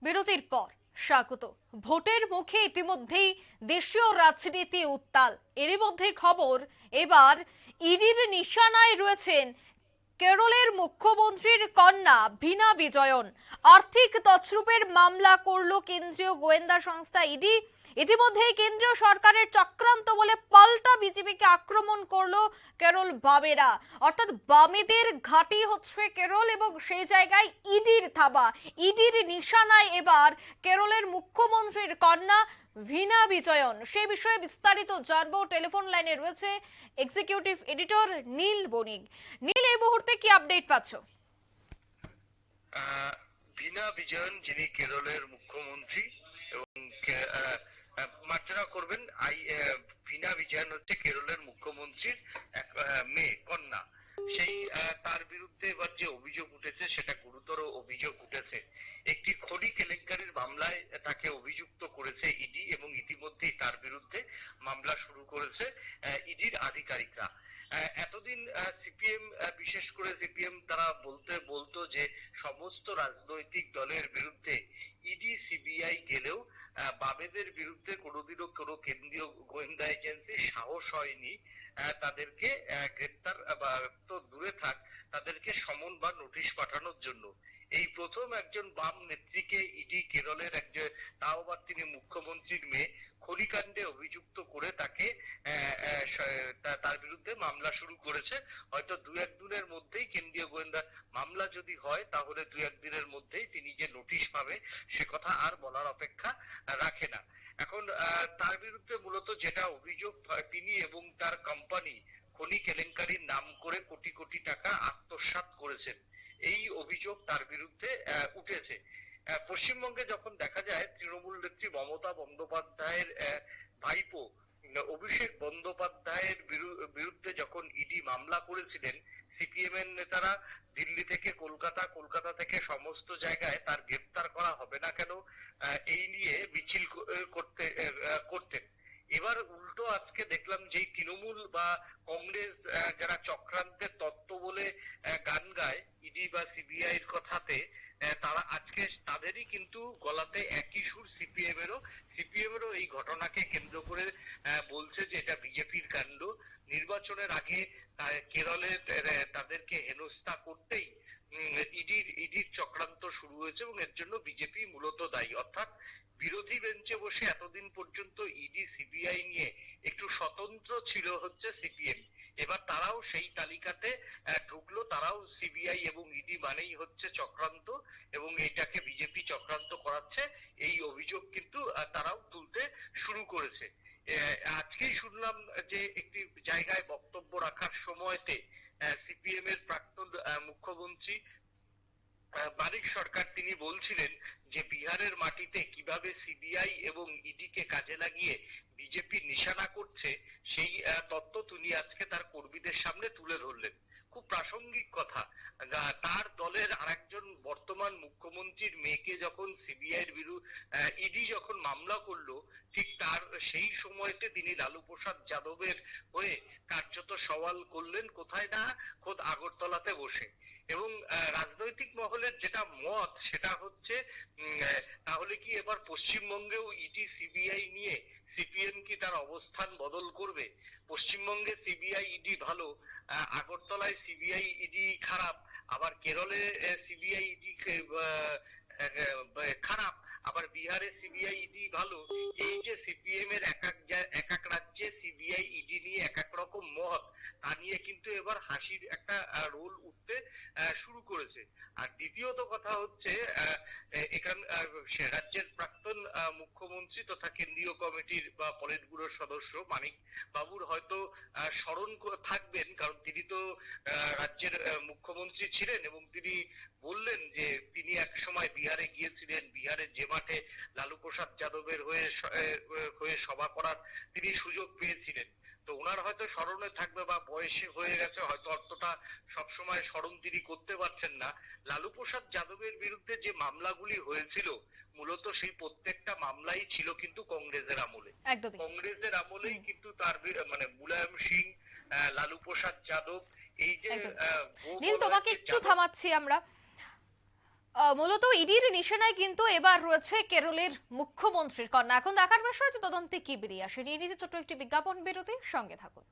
বিরতির পর স্বাগত। ভোটের মুখে ইতিমধ্যেই দেশীয় রাজনীতি উত্তাল। এরই মধ্যে খবর, এবার ইডির নিশানায় রয়েছেন কেরলের মুখ্যমন্ত্রীর কন্যা ভীনা বিজয়ন। আর্থিক তছরূপের মামলা করল কেন্দ্রীয় গোয়েন্দা সংস্থা ইডি। ইতিমধ্যেই কেন্দ্রীয় সরকারের চক্রান্ত বলে পাল্টা বিজেপিকে আক্রমণ করলো কেরল বামেরা। অর্থাৎ বামেদের ঘাঁটি হচ্ছে কেরল এবং সেই জায়গায় ইডির থাবা। ইডির নিশানায় এবার কেরলের মুখ্যমন্ত্রীর কন্যা ভীনা বিজয়ন। সে বিষয়ে বিস্তারিত জানবো। টেলিফোন লাইনে রয়েছে এক্সিকিউটিভ এডিটর নীল বণিক। নীল, এই মুহূর্তে কি আপডেট পাচ্ছ? ভীনা বিজয়ন, যিনি কেরলের মুখ্যমন্ত্রী এবং মার্জনা করবেন, ভীনা বিজয়ন হচ্ছে কেরলের মুখ্যমন্ত্রীর এক মেয়ে, কন্যা। সেই তার বিরুদ্ধে এবার যে অভিযোগ উঠেছে সেটা গুরুতর অভিযোগ উঠেছে। একটি খনি কেলেঙ্কারির মামলায় তাকে অভিযুক্ত করেছে ইডি এবং ইতিমধ্যেই তার বিরুদ্ধে মামলা শুরু করেছে ইডির আধিকারিকরা। এতদিন সিপিএম, বিশেষ করে সিপিএম, তারা বলতো যে সমস্ত রাজনৈতিক দলের বিরুদ্ধে ইডি সিবিআই গেলেও বামেদের বিরুদ্ধে কোনোদিনও কোনো কেন্দ্রীয় গোয়েন্দা এজেন্সি সাহস হয়নি তাদেরকে গ্রেপ্তার, বা তো দূরে থাক, তাদেরকে সমন বা নোটিশ পাঠানোর জন্য। এই প্রথম একজন বাম নেত্রীকে ইডি কেরলের একজন, তাও আবার তিনি মুখ্যমন্ত্রীর মেয়ে, খনিকাণ্ডে অভিযুক্ত করে তাকে তার বিরুদ্ধে মামলা শুরু করেছে। হয়তো দু একদিনের মধ্যেই কেন্দ্রীয় গোয়েন্দা মামলা যদি হয় তাহলে দু একদিনের মধ্যেই তিনি যে নোটিশ পাবে সে কথা আর বলার অপেক্ষা রাখে না। এখন তার বিরুদ্ধে মূলত যেটা অভিযোগ, তিনি এবং তার কোম্পানি খনি কেলেঙ্কারির নাম করে কোটি কোটি টাকা আত্মসাৎ করেছেন, এই অভিযোগ তার বিরুদ্ধে উঠেছে। পশ্চিমবঙ্গে যখন দেখা যায় তৃণমূল নেত্রী মমতা বন্দ্যোপাধ্যায়ের ভাইপো অভিষেক বন্দ্যোপাধ্যায়ের বিরুদ্ধে যখন ইডি মামলা করেছিলেন, সিপিএম এর নেতারা দিল্লি থেকে কলকাতা, কলকাতা থেকে সমস্ত জায়গায় তার গ্রেপ্তার করা হবে না কেন এই নিয়ে মিছিল করতেন। এবার উল্টো আজকে দেখলাম যে তৃণমূল বা কংগ্রেস যারা চক্রান্তের তত্ত্ব বলে গান গায় ইডি বা সিবিআই এর কথাতে, তারা আজকে তাদেরই কিন্তু গলাতে একই সুর সিপিএম এরও এই ঘটনাকে কেন্দ্র করে বলছে যে এটা বিজেপির কাণ্ড। নির্বাচনের আগে কেরলে তাদেরকে হেনস্থা করতেই ইডির চক্রান্ত শুরু হয়েছে এবং এর জন্য বিজেপি মূলত দায়ী। অর্থাৎ বিরোধী বেঞ্চে বসে এতদিন পর্যন্ত ইডি সিবিআই নিয়ে একটু স্বতন্ত্র ছিল হচ্ছে সিপিএম। এবার তারাও সেই তালিকাতে ঢুকলো, তারাও সিবিআই এবং ইডি মানেই হচ্ছে চক্রান্ত এবং এটাকে বিজেপি চক্রান্ত করাচ্ছে, এই অভিযোগ কিন্তু তারাও তুলতে শুরু করেছে। আজকেই শুনলাম যে একটি জায়গায় বক্তব্য রাখার সময়তে সিপিএম এর প্রাক্তন মুখ্যমন্ত্রী মানিক সরকার, তিনি বলছিলেন যে বিহারের মাটিতে কিভাবে সিবিআই এবং ইডি কে কাজে লাগিয়ে বিজেপি নিশানা করছে সেই তত্ত্ব তিনি আজকে তার কর্মীদের সামনে তুলে ধরলেন। খুব প্রাসঙ্গিক কথা। তার দলের আরেকজন বর্তমান মুখ্যমন্ত্রীর মেয়েকে যখন সিবিআই এর ইডি যখন মামলা করলো, ঠিক তার সেই সময়তে তিনি লালু প্রসাদ যাদবের হয়ে কার্যত সওয়াল করলেন, কোথায় না খোদ আগরতলাতে বসে। এবং রাজনৈতিক মহলের যেটা মত সেটা হচ্ছে তাহলে কি এবার পশ্চিমবঙ্গেও ইডি সিবিআই নিয়ে সিপিএম কি তার অবস্থান বদল করবে? পশ্চিমবঙ্গে সিবিআই ইডি ভালো, আগরতলায় সিবিআই ইডি খারাপ, আবার কেরলে সিবিআই ইডি খারাপ, আবার বিহারে সিবিআই ইডি ভালো। এই যে সিপিএম এর এক এক রাজ্যে সিবিআই ইডি নিয়ে এক এক রকম মত, তা নিয়ে কিন্তু এবার হাসির একটা রোল উঠতে শুরু করেছে। আর দ্বিতীয়ত কথা হচ্ছে এখান রাজ্যের প্রাক্তন মুখ্যমন্ত্রী তথা কেন্দ্রীয় কমিটির বা পলিট ব্যুরোর সদস্য মানিক বাবুর হয়তো স্মরণ থাকবেন, কারণ তিনি তো রাজ্যের মুখ্যমন্ত্রী ছিলেন এবং তিনি বললেন যে তিনি এক সময় বিহারে গিয়েছিলেন, বিহারের যে মাঠে লালু প্রসাদ যাদবের হয়ে সভা করার তিনি সুযোগ পেয়েছিলেন। তো ওনার হয়তো স্মরণে থাকবে বা বয়সে হয়ে গেছে, হয়তো অতটা সবসময় স্মরণ তিনি করতে পারছেন না। লালু প্রসাদ যাদবের বিরুদ্ধে যে মামলাগুলি হয়েছিল মূলত সেই প্রত্যেকটা মামলাই ছিল কিন্তু কংগ্রেসের আমলে। একদমই কংগ্রেসের আমলেই কিন্তু তার মানে মুলায়ম সিং, লালু প্রসাদ যাদব, এই যে নীল, তোমাকে একটু থামাচ্ছি আমরা। মূলত ইডির নিশানায় কিন্তু এবার রয়েছে কেরলের মুখ্যমন্ত্রীর কন্যা। এখন দেখার বিষয় যে তদন্তে কি বেরিয়ে আসে। নিয়ে নিতে ছোট্ট একটি বিজ্ঞাপন বিরতির সঙ্গে থাকুন।